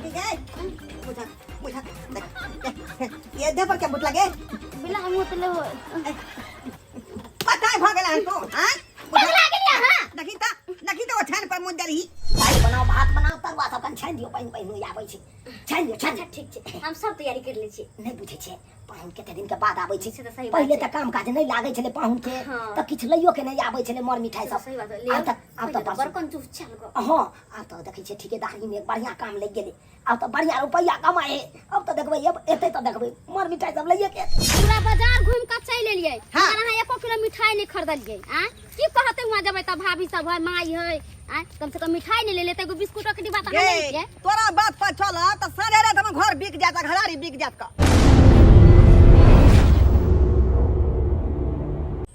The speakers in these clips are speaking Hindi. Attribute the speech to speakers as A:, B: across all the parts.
A: की गए मुझा मुझा ये दे पर क्या बुट लगे
B: बिला हम मतलब
A: पता है भागला है तो हां
B: पगला गेलिया हां
A: नखी तो छान पर मुंडर ही भाई बनाओ भात बनाओ तरुआ सब कन छान दियो पानी पानी आबै छै छान दियो छान
B: ठीक छै हम सब तैयारी कर ले छी
A: नहीं बुझे छै पाहुन केते दिन के बाद आबै छै
B: से त सही बात
A: पहिले त काम काज नहीं लागे छले पाहुन के त किछ लइयो के नहीं आबै छले मर मिठाई सब
B: सही बात ले
A: अब त
B: बरकन चुप चल गो
A: हां अब त देखै छै ठेकेदारी में एक बढ़िया काम लग गेले अब त बढ़िया रुपया कमाए अब त देखबै अब एते त देखबै मर मिठाई सब लइए के
B: पूरा बाजार घूम के चल एलिए हमरा 1 किलो मिठाई नहीं खरीदलिए आ की कहते हुआ जब त भाभी सब है माई है आ कम से कम मिठाई नहीं ले लेते एगो बिस्कुट के डिब्बा त नहीं ले
A: तोरा बात पर चल त साढ़े रात में घर बिक जाता घरारी बिक जात का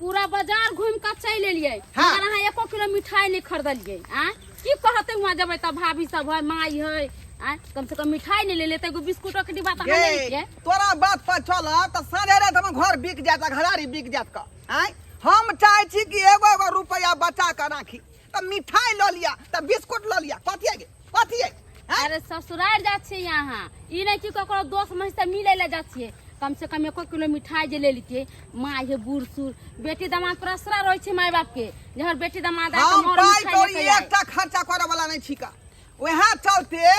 B: पूरा बाजार घूम के चल एलिए हमरा 1 किलो मिठाई नहीं खरीदलिए आ की कहते हुआ जब त भाभी सब है माई है आ कम से कम मिठाई नहीं ले लेते एगो बिस्कुट के डिब्बा त नहीं ले
A: तोरा बात पर चल त साढ़े रात में घर बिक जाता घरारी बिक जात का आय हम चाहे छी कि एगो रुपया बचा के राखी त मिठाई ल लिया त बिस्कुट ल लिया कथी है
B: अरे ससुराल जा छे यहाँ ई नहीं कि ककरो दोस्त महीस से मिले ले जा छिए कम से कम 1 किलो मिठाई जे ले लितिए माँ हे बूढ़ सूर बेटी दामाद पर असरा रहे छे माय बाप के जहर बेटी दामाद आ
A: हम
B: मोर मिठाई लेके
A: एकटा खर्चा करे वाला नहीं छिका वहां चलते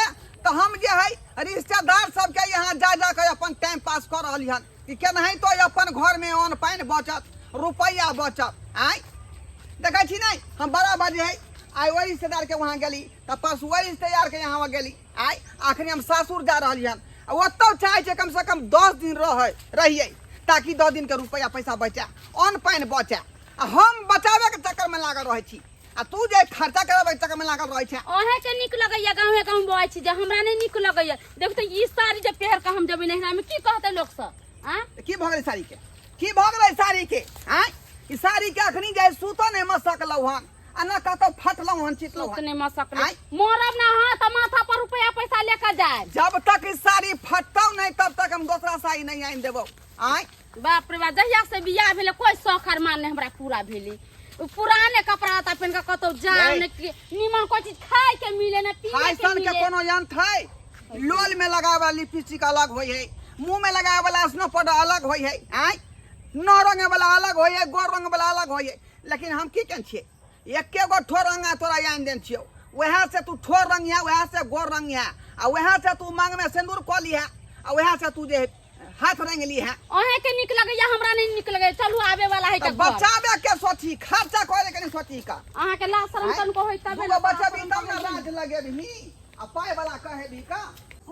A: तो हम जे है रिश्तेदार सब के यहाँ जा के अपन टाइम पास कर रहली हन कि के नहीं तो अपन घर में अन्न पानी बचत रुपया बचत आय देखै छी नहीं हम बड़ा बाजे है आई वही रिश्तेदार के वहां गेली त पास वही रिश्तेदार के यहाँ गेली आय आखिर हम सासुर जा रहली हन ओतो चाहे छे कम से कम 10 दिन रहिए ताकि 10 दिन के रुपया पैसा बचा अन्न पानी बचा हम बचावे के चक्कर में लागल रहे छी आ तू जे खर्चा करबे चक्कर में लागल रहे छे
B: ओहे के निक लगैया गांवे गांव बोय छी जे हमरा नहीं निक लगैया देख त ई साड़ी जे पहर के हम जब नहरा में की कहते लोग सब हां
A: की भ गेलै साड़ी के की भ गेलै साड़ी के हां ई साड़ी के अखनी जाय सुतो नहीं मसकलौ हन आ न कतो फटलौ हन चितलौ हन
B: सुतने मसकले मोरब ना हां त माथा पर रुपया पैसा लेकर जाए
A: जब तक ई साड़ी फटतौ नहीं तब तक हम दूसरा साड़ी नहीं आइन देबौ आय
B: बाप रे बाप जहिया से बियाह भेले कोई शौक अरमान नहीं हमरा पूरा भेली पुराने कपड़ा आता पहन के कतो जाए न निमन कोई चीज खाए के मिले न पिए के
A: फैशन के कोनो यंत्र है लोल में लगावे वाला लिपस्टिक अलग होय है मुंह में लगावे वाला स्नो पाउडर अलग होय है आय न रंग वाला अलग होय है गोर रंग वाला अलग होय है लेकिन हम की कन छिए एके गो ठोर रंगा तोरा यान देन छियो वहां से तू ठोर रंग है वहां से गोर रंग है आ वहां से तू मांग में सिंदूर क ली है आ वहां से तू जे हाथ रंग ली है
B: ओहे के निक लगैया हमरा नहीं निक लगे चलू आवे वाला है त
A: बचावे के सोची खर्चा करे के नहीं सोची का
B: आहा के ला शरम तन को होई तबे
A: तू बचाबी तब ना राज लगे भी आ पाए वाला कहे भी का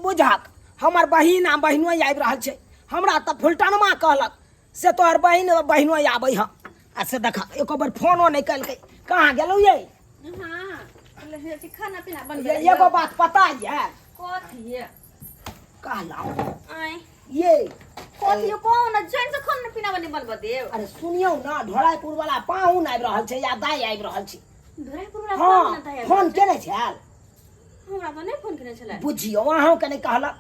A: बुझाक हमर बहिन आ बहिनो आबि रहल छै हमरा त फुलटनमा कहलक से तोहर बहिनो आबै ह आ से देखा एको बार फोनो नहीं कल के कहां गेलौ ये
B: हां ले खाना पीना बन
A: ये एगो बात पता है
B: कथी है
A: कहला
B: आय
A: ये
B: कथी कौन जैन से खाना पीना बनबा देव
A: अरे सुनियो ना ढोलाईपुर वाला पाहुन आबि रहल छै या दाई आबि रहल छै
B: ढोलाईपुर वाला पाहुन ना दाई
A: फोन केने छै
B: हमरा तो नहीं फोन केने छले
A: बुझियो अहाँ के नहीं कहला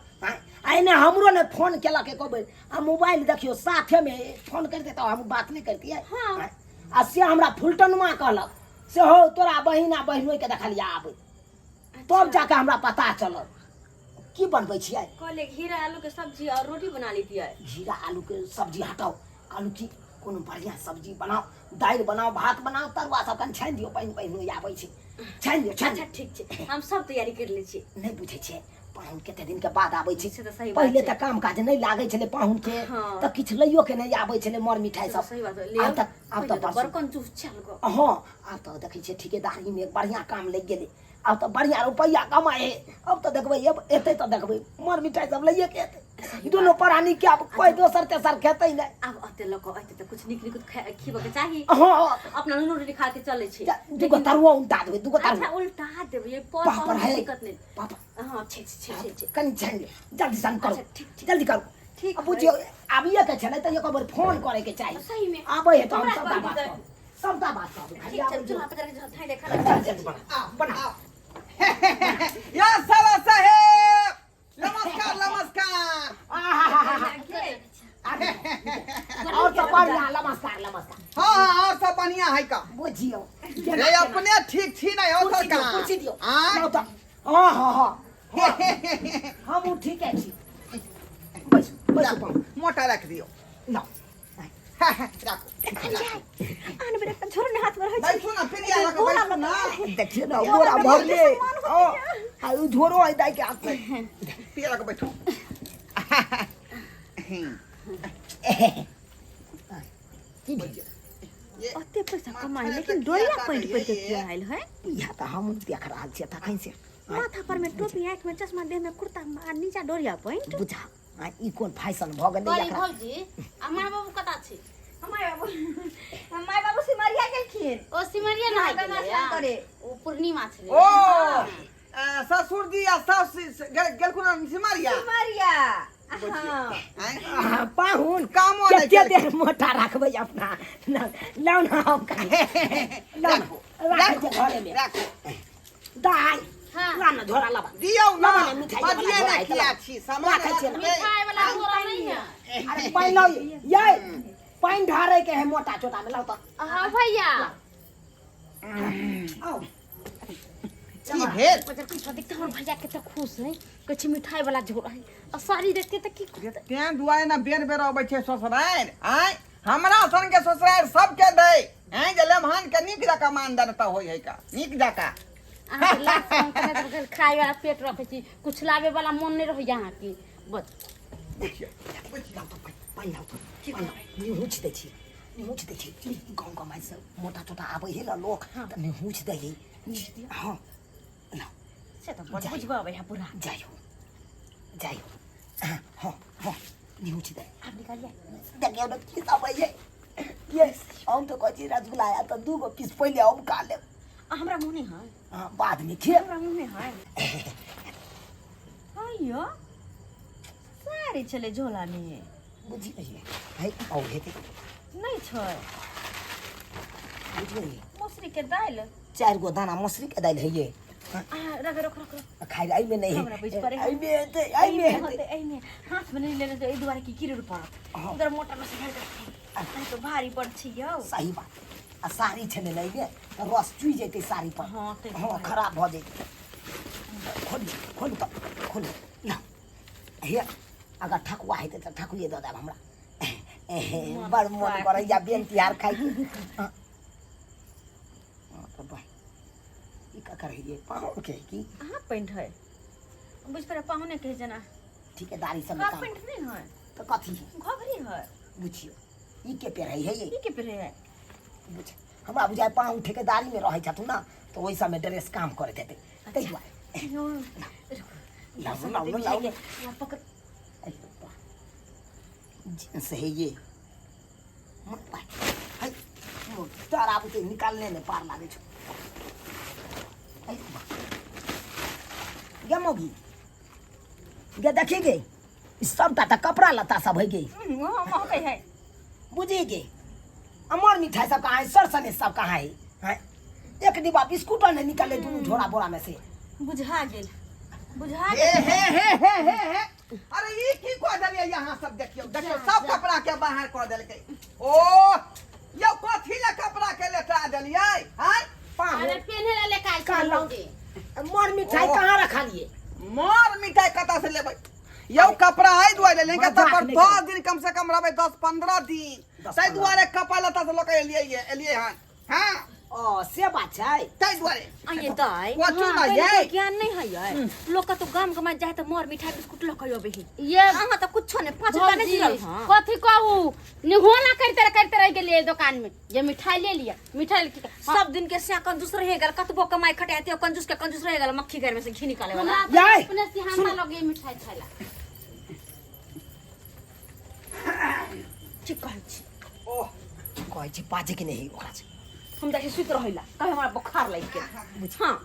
A: आइने हमरो ने फोन केला के कहबै आ मोबाइल देखियो साथे में फोन करते तो हम बात नहीं करतिए हां आ से हमरा फुलटनमा कहलक से हो तोरा बहिना बहिनो के देखलिया आबै तब जाके हमरा पता चलल की बनबै छियै
B: कहले घीरा आलू के सब्जी और रोटी बना लीजिए
A: घीरा आलू के सब्जी हटाओ आलू की कोनो बढ़िया सब्जी बनाओ दाल बनाओ भात बनाओ तरुआ सब कन छान दियो पानी पानी आबै छै छान दियो छान
B: ठीक छै हम सब तैयारी कर ले छी
A: नहीं बुझे छै पाहुन केते दिन के बाद आबै छै
B: से त सही बात
A: पहिले त काम काज नहीं लागे छले पाहुन के त किछ लइयो के नहीं आबै छले मर मिठाई सब
B: सही बात ले
A: अब त
B: बरकन चुप चल गो
A: हां अब त देखै छै ठेकेदारी में बढ़िया काम लग गेले अब त बढ़िया रुपया कमाए अब त देखबै अब एते त देखबै मर मिठाई सब लइए के एते दोनों प्राणी के अब कोई दोसर तेसर खेतै नहीं
B: अब अते लोग अते त कुछ निक खीबे के चाही
A: हां
B: अपना नुनु रोटी खा के चले छी
A: दुगो तरुआ उल्टा देबै दुगो तरुआ
B: अच्छा उल्टा देबै ये पर दिक्कत नहीं
A: पापा
B: हां ठीक
A: कनी छान ले जल्दी सन करो जल्दी करो
B: ठीक
A: अब बुझियो आबिए के छले त एक बार फोन करे के चाहिए
B: सही में
A: आबै है त हम सब बात कर
B: ठीक है चलो आप जरा थाई देखा
A: जल्दी बना या साला साहेब नमस्कार नमस्कार और सब बढ़िया नमस्कार हाँ और सब बढ़िया है का बुझियो रे अपने ठीक छी नहीं हो सरकार
C: पूछ दियो
A: हां
C: हाँ हाँ हाँ हम ठीक है छी बस बस
A: मोटा रख दियो
C: ना
A: राखो
D: आन बेटा छोरो ने हाथ में रह
A: बैठो ना फिर यहाँ लगा बैठो ना
C: देखिए ना बोरा भर ले ओ आ झोरो आई दाई के हाथ में
A: फिर लगा बैठो
C: की भेज
A: ये
D: ओते पैसा कमाई लेकिन डोरिया पैंट पर के किया आइल है
C: या त हम देख रहल छी त कैसे
D: माथा पर में टोपी आंख में चश्मा देह में कुर्ता आ नीचा डोरिया पैंट
C: बुझा आ ई कोन फैशन भ गेलै
B: कही
C: एकरा
B: भौजी आ माय बाबू कता छै
D: माय बाबू सिमरिया गेलखिन
B: ओ सिमरिया ना
D: स्नान करे
B: ओ पूर्णिमा छलै
A: ओ ससुर जी आ सास गेलखुन सिमरिया
D: सिमरिया
A: हां
C: पाहुन
A: कामो नहीं
C: कते देर मोटा रखबै अपना लाउ ना हम लाउ राख दे घरे में
A: राखो
C: दाई
B: हां
C: लाना झोरा लबा
A: दियौ ना
C: ना, मिठाई वाला
A: बदिए
C: झोरा
A: ना
C: है,
A: किया
C: चला।
A: छी सामान
C: राखै छियै ना।
B: मिठाई वाला बोरा नहीं है
C: अरे पाइन लाउ ये पाइन ढारे के है मोटा छोटा में लाउ त
B: हां भैया
C: आओ
A: की भेल
B: बजर कुछ देखते हमर भैया केते खुश है कुछ मिठाई वाला झोरा है आ साड़ी देखते त की करते
A: तें दुआरे ना बेर बेर अबै छै ससुरार आय हमरा सन के ससुरार सबके दे हैं जे लेमहन के नीक जका मानदन त होय है का नीक जका
B: अहाँ के लाख संग करे खाए वाला पेट रखे छी कुछ लावे वाला मन नहीं रह यहाँ की बस
A: देखियो
C: लाउ त पाइन लाउ त निहुच दै छी निहुच दै छी गाउँ गाउँ माइस मोटा छोटा आबै है ल लोक त निहुच दै है हां लाउ
D: से त बड़ बुझबा अब यहाँ पूरा
C: जायो जायो हां हां निहुच दै
D: आप निकालिए
C: देखियो न की आबै है यस हम तो कची रसगुल्ला आया त दू गो पीस पहिले हम खा लेब
D: हमरा मुंह नहीं है
C: बाद में खे
D: हमरा मुंह में है अयो सारी चले झोला में
C: बुझी गई है औ हेते
D: नहीं छै
C: बुझी गई
D: मौसरी के दाल
C: 4 गो दाना मसूरी के दाल है ये
D: रख रख रख
C: खाइ आई में नहीं
D: हमरा बुझ पड़े
C: आई में हेते आई में
D: होते
C: हेते
D: आई में हाथ में नहीं लेने तो ई दुआरे की किरो पड़त
C: हाँ।
D: उधर मोटा में से आई तो भारी पड़ छी यौ
C: सही बात आ साड़ी छने नहीं गे रस चुई जेते साड़ी पर
D: हाँ, ते
C: हां खराब भ जेते खोल तो खोल ना हे अगर ठकुआ हेते त ठकुए द देब हमरा बड़ मन करे या बेन तिहार खाइ के तो भाई ई का कर ये पाहुन के की
D: हां पेंट है बुझ पर पाहुने कहे जना
C: ठेकेदारी सब
D: का
C: काम
D: पेंट नहीं है
C: तो कथी
D: घघरी है
C: बुझियो ई के पेर है ये
D: ई के पेरे है
C: बुझ हमरा बुझाय पाहुन ठेकेदारी में रहै छथु ना तो ओइ समय ड्रेस काम करते थे तै दुआरे
D: यो
C: लाउ
D: पकड़
C: जींस है ये मत पाए हाय मोटर आब ते निकालने में पार लागे छ गे मोगी गे देखी गे सबटा त कपड़ा लत्ता सब है गे
D: वहां महकै है
C: बुझी गे अमर मिठाई सब कहाँ है सर सने सब कहाँ है हैं? एक डिब्बा बिस्कुट ने निकाले दोनों झोरा बोरा में से
D: बुझा गेल बुझा
A: हे
D: गेल
A: हे अरे ई की कह देलियै यहाँ सब देखियो देखियो सब कपड़ा के बाहर कह देलकै ओ यो कथी ले कपड़ा के लेटा देलियै हैं
B: अरे पेन्हे ला लेके आई
C: का
B: छी
C: लो?
B: भौजी
C: मर मिठाई
A: ओ।
C: कहाँ रखा लिए
A: मार मिठाई कता से लेबै यो कपड़ा आई दुआरे लेकिन कता
C: मजाक
A: पर
C: नहीं
A: 10 दिन कम से कम रहबै 10-15 दिन
C: 10-15
A: तै दुआरे कपड़ा लता से लोक एलियै हन हां
C: ओ से बात छै
A: तै दुआरे
D: आइए दाई
A: कोचू ना
D: पहिले
A: ये
D: तो ज्ञान नहीं है यार लोग का तो गाम गमा जाए तो मोर मिठाई बिस्कुट लक अबे ही
B: ये
D: अहाँ तो कुछो नहीं 5 रुपया नहीं
B: भौजी
D: दियल हां
B: कथी कहू निहोना करते रह गेलिए दुकान में जे मिठाई ले लिया मिठाई लेके
D: सब दिन के से कंजूस रह गेल कतबो कमाई खटाते कंजूस के कंजूस रह गेल मक्खी घर में से घी निकाले वाला
B: हमरा
C: याय,
B: अपने से हमरा लगे मिठाई खाइला
D: ठीक कहै छी
A: ओ
C: कहै छै बाजे के नहीं ओकरा से
D: हम जाके सुत रहिला कहे हमरा बुखार लग गेल हां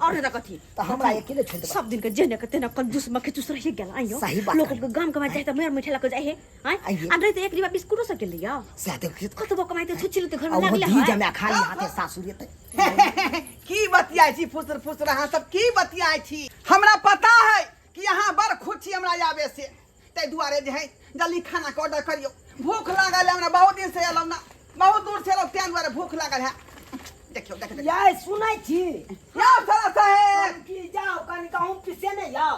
D: और नहीं तो कथी
C: तो हमरा अकेले छोड़ दे
D: सब दिन के जेने के तेना कंजूस मक्खी चूस रह गेल आइयो
C: सही बात
D: लोग
C: है।
D: के गाम कमा जाए तो मेर मिठाई लक जाए है
C: आइए।
D: आ नहीं तो एक डिब्बा बिस्कुटो से के लिया
C: से देख
D: कतबो कमाई तो छुच्छी तो घर में
C: अब
D: लागले
C: धी
D: है
C: जमे खाली हाथे सासुर ते
A: की बतियाई छी फुसर फुसर अहाँ सब की बतियाई छी हमरा पता है कि यहाँ बड़ खुशी हमरा आवे से तै दुआरे जे है जल्दी खाना के ऑर्डर करियो भूख लागल है हमरा बहुत दिन से एलौ ना बहुत दूर से एलौ तै दुआरे भूख लागल है देखियो देखियो
C: याय सुनाई छी
A: यार साला साहेब
C: की जाओ कनी कहूं पिसे ने जाओ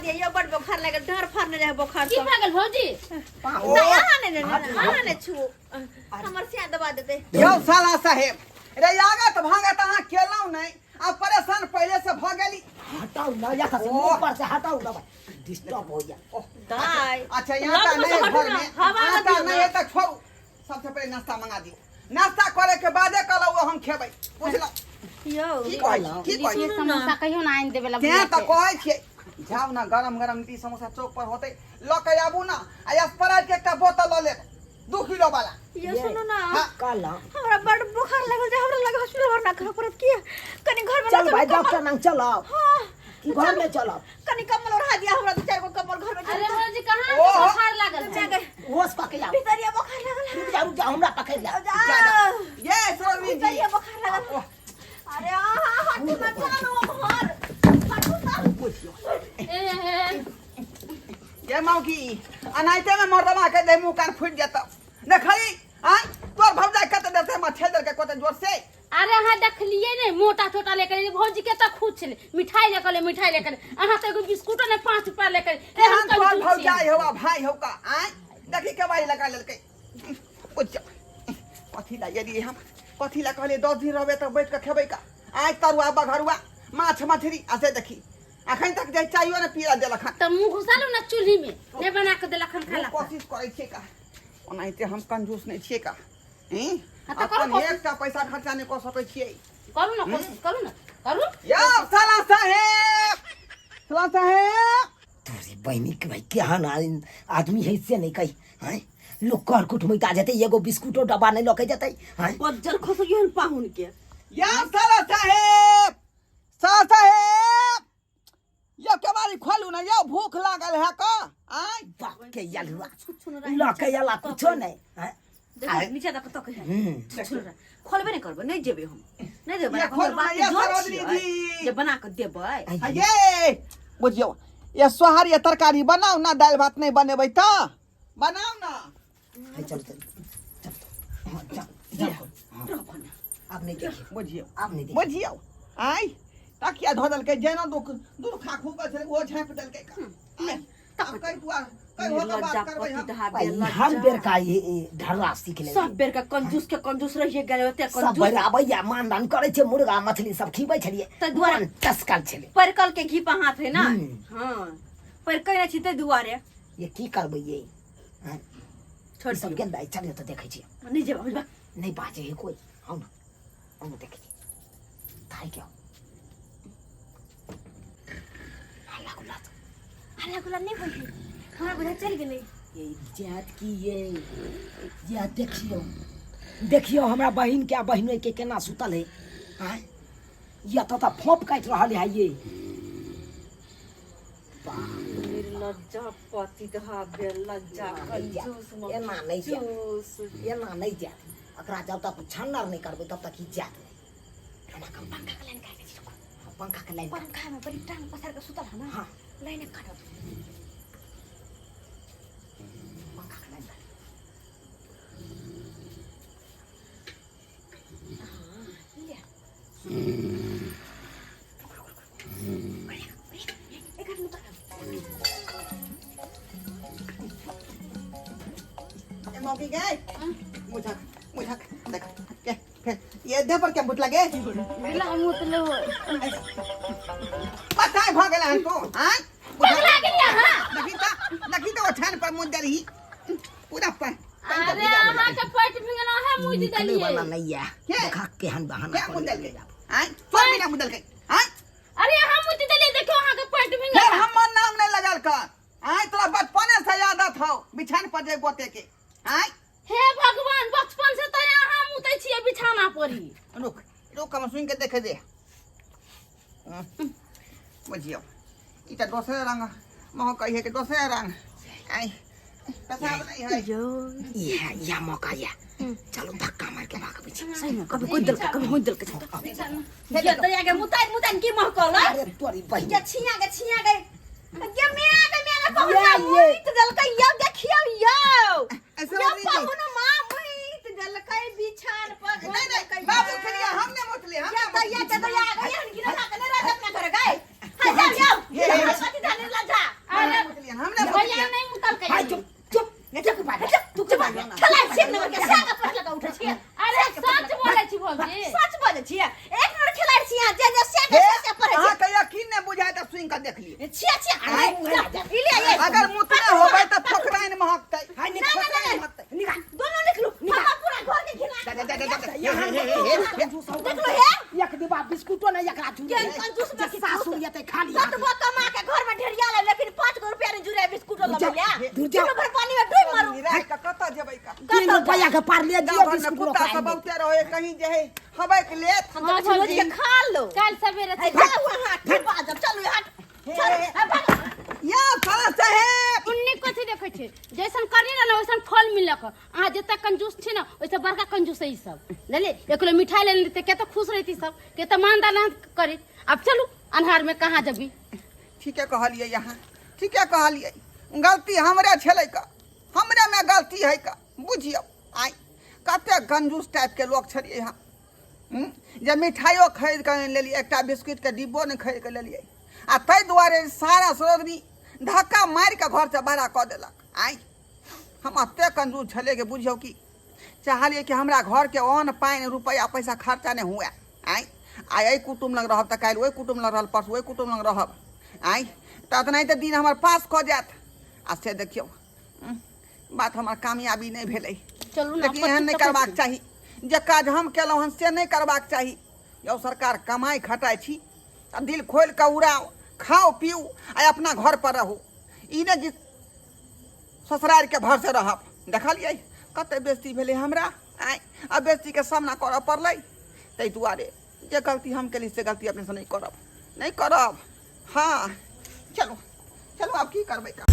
D: दिया यो बड़ बुखार लगे डर फारने रहे बुखार
B: की भगल भौजी
C: पाँव
D: ना यहाँ ने छू हमर से दबा देते
A: यो साला साहेब रे आगत भागत अहाँ केलौ नहीं आ परेशान पहले से भ गेली
C: हटाओ ना या से मुंह पर से हटाओ ना भाई डिस्टर्ब हो गया
D: दाई
A: अच्छा यहाँ का नहीं घर में यहाँ का नहीं है तो छोड़ू सबसे पहले नाश्ता मंगा दियो नाश्ता करे के बादे कहलौ हम खेबै बुझलौ
D: यो
A: की कहै
B: लिट्टी समोसा कहियो ना आइन देबे ला
A: क्या त कहै छियै जाऊ ना गरम गरम लिट्टी समोसा चौक पर होतै ल के आबू ना आ स्प्राइट के एकटा बोतल ल लेब 2 किलो वाला
D: यो सुनो ना
C: काला
D: हमरा बड़ बुखार लगल जे हमरा लगे हॉस्पिटल भरना कर पड़त की कनी घर में
C: चल भाई डॉक्टर नंग चलो
D: हां
C: घर में चलो
D: कनी कम्बल ओढ़ा दिया हमरा 2-4 गो कम्बल घर में
B: अरे भौजी कहां
A: ओहो।
B: बुखार लागल है?
D: जगह
C: होश पके जाओ
D: भीतरिया बुखार लगल
C: जाओ जाओ हमरा पकड़ ले
A: ये सरोजी जी
D: भीतरिया बुखार लगल अरे हट मत जानो घर हटू सब
B: ए
A: ये मौकी अनाइते में मर्दमा के दे मुंह कान फूट जत न खरी आ तोर भौजा कत देते म छेदर के कोते जोर से
B: अरे अहाँ देखलिए ने मोटा छोटा लेकर भौजी के तो खुद छले मिठाई लेकर अहाँ तो एगो बिस्कुट ने 5 रुपया लेकर
A: ए हम तोर भौजा होवा भाई हो का आ देखी के बाई लगा लेलकै उच्च कथी ला यदि हम कथी ला कहले 10 दिन रहबे त बैठ के खेबै का आज तरुआ बघरुआ माछ मछली आसे देखी अखन तक जे चाहियो ने पीरा देलक
B: तो मुंह घुसालू ना चूल्ही में ने बना के देलखन खाला
A: कोशिश करै छियै का ओनाइते हम कंजूस नहीं छियै का हैं
B: हाँ तो करो
A: अपन
B: कोशिश।
A: एकटा पैसा खर्चा नहीं कर सकै छियै
B: करू ना कोशिश करू
A: या साला साहेब
C: तोरे बहनी के भाई क्या ना आदमी है से नहीं कही हैं लोग कर कुटुमिता जते एगो बिस्कुटो डब्बा नहीं लके जते हैं
D: बज्जर खसगियन पाहुन के
A: या साला साहेब यो केवारी खोलू ना यो भूख लागल है का आय
C: बाप के यलवा लके यला कुछो नहीं हैं
D: देख नीचे तक तक है खोलबे नहीं करबे नहीं जेबे हम नहीं देबे
A: ये खोल ना, ये सरोजनी जी।
D: जे बना के देबे
A: ये बुझियो ये सोहारी ये तरकारी बनाओ ना दाल भात नहीं बनेबै त बनाओ ना
C: चल चल अब नहीं देखिए
A: बुझियो
C: अब नहीं देखिए
A: बुझियो आय ताकिया धो दलकै जेना दूर खाखू के छलै वो झाँप दलकै का आय अब कई दुआ कई हो के बात करबै हम
C: हम बेर का ये ढरला सीख ले
D: सब बेर का कंजूस रहिए गेले ओते
C: सब
D: कंजूस
C: बेर आबैया मानदान करे छे मुर्गा मछली सब खिबै छलिए
D: तो द्वारा-
C: टस्कल छले
D: परकल के घी पे हाथ है ना हां पर कहना छी ते दुआरे
C: ये की करबै ये हैं
D: छोड़
C: सब गेंदा चलिए तो देखै छी
D: नहीं जेबे बुझबा
C: नहीं बाजे है कोई हम देखै छी थाई क्या
D: हल्ला गुला नहीं होई हमरा बुझा चल गेले
C: ये जात की ये या देखियो हमरा बहिन के बहिन के केना सुतल है हैं या तो फोप काट रहल है ये
D: लज्जा पति दहा बे लज्जा कंजूस
C: एना नहीं जात एना नहीं जात अकरा जब तक छन्नर नहीं करबै तब तक ई जात नहीं हमरा कम पंखा के लाइन काटे छी पंखा के लाइन
D: पंखा में बड़ी टांग पसार के सुतल है ना
C: हां
D: लाइन काटो
C: पंखा के लाइन
A: मौकी गए मुझा देख के ये दे पर क्या बुत लगे
B: बिला मतलब
A: पता है भागला है तो हां
B: पगला गेलिया हां
A: लगी तो छान पर मुंह दरी पूरा पर
B: अरे अहाँ के पेट फिंगना है मुझ
C: निकले वाला
B: दलिए
C: नहीं है
A: क्या?
C: देखा केहन बहाना
A: क्या मुंह
C: कर
A: दल गई हां तो बिना मुंह दल गई हां
B: अरे अहाँ मुझ दलिए देखो अहाँ के पेट
A: फिर
B: फिंगना
A: हमर नाम नहीं लगल कर हां तोरा बचपने से याद था बिछान पर जे गोते के हां
B: हे भगवान बचपन से तो यहाँ मुतै छियै बिछाना पड़ी
A: रुक हम सुन के देखे दे बुझियो इटा दोसरे रंग मह कहिए के दोसरे रंग आई पेशाब नहीं है
C: या मौका या चलो धक्का मार के भाग पीछे
D: सही में कभी कोई दल का कभी कोई दल का ये तो आगे मुतान की महकल
C: अरे तोरी बहन
D: ये छिया गए ये मेरा पहुंचा मुइत दल का ये देखियो यो
A: ऐसे
D: ये
A: नहीं नहीं
D: पहुना मां मुइत दल का बिछान पर
A: नहीं बाबू खलिया हमने मुतले
D: ये तो या गिरा ना करे रात अपना कर गए हां जाओ ये पति जाने लगा
C: के सासुर ये ते खा लिया
D: कतबो कमा के घर में ढेरिया ले लेकिन 5 रुपया ने जुरे बिस्कुट ला
C: जा,
D: लिया
C: दूर जा।
D: दिन भर पानी में डूब मारू
A: निराय का कत जेबै का
C: 3 रुपया के पार ले दियो
A: गाँव में
C: बिस्कुट
A: कुत्ता सब बहुते रहे कहीं जे है हबै के लेत
D: हम
B: हाँ,
D: तो रोज
B: जी।
D: के खा लो
B: कल सवेरे
D: है जा वहां ठिपा जब चलो हट चल
A: या साला साहेब
B: उन्नी कथी देखे छे जैसन करी ना वैसन फल मिलक अहाँ जते कंजूस छी ना वैसे बड़का कंजूस है ई सब ले 1 किलो मिठाई ले लेते केतो खुश रहती सब केतो मानदान करी अब चलू अन्हार में कहाँ जबी
A: ठीके कहलिए यहाँ ठीके कहलिए गलती हमरे छलै का हमरे में गलती है का बुझियो आई कते कंजूस टाइप के लोग छलिए यहाँ जे मिठाइयो खरीद के लेलिए एकटा बिस्कुट के डिब्बो ने खरीद के लेलिए आ तै दुआरे सारा सरोदनी धक्का मार के घर से बाहर कऽ देलक आई हम एते कंजूस छले के बुझियो कि चाहलिए कि हमरा घर के अन्न पानि रुपया पैसा खर्चा नहीं हुए आई आई कुटुम लग रहब त काल्हि ओहि कुटुम लग रहल परसू ओहि कुटुम लग रहब आई त नहीं तो दिन हमार पास कऽ जात आ से देखियो बात हमार कामयाबी नहीं भेलै
B: चलू ना
A: लेकिन एहन नहीं करबाक चाही जे काज हम केलहुँ हन से नहीं करबाक चाही यौ सरकार कमाई खटाई छी आ दिल खोल के उड़ाओ खाओ पीऊ आ अपना घर पर रहू ई नहीं कि ससुरार के भर से रहब देखलिए कते बेइज्जती भेलै हमरा आइ आ बेइज्जती के सामना करऽ पड़लै ताहि दुआरे जे गलती हम केली से गलती अपने से नहीं करब हाँ चलो चलो अब की करबै का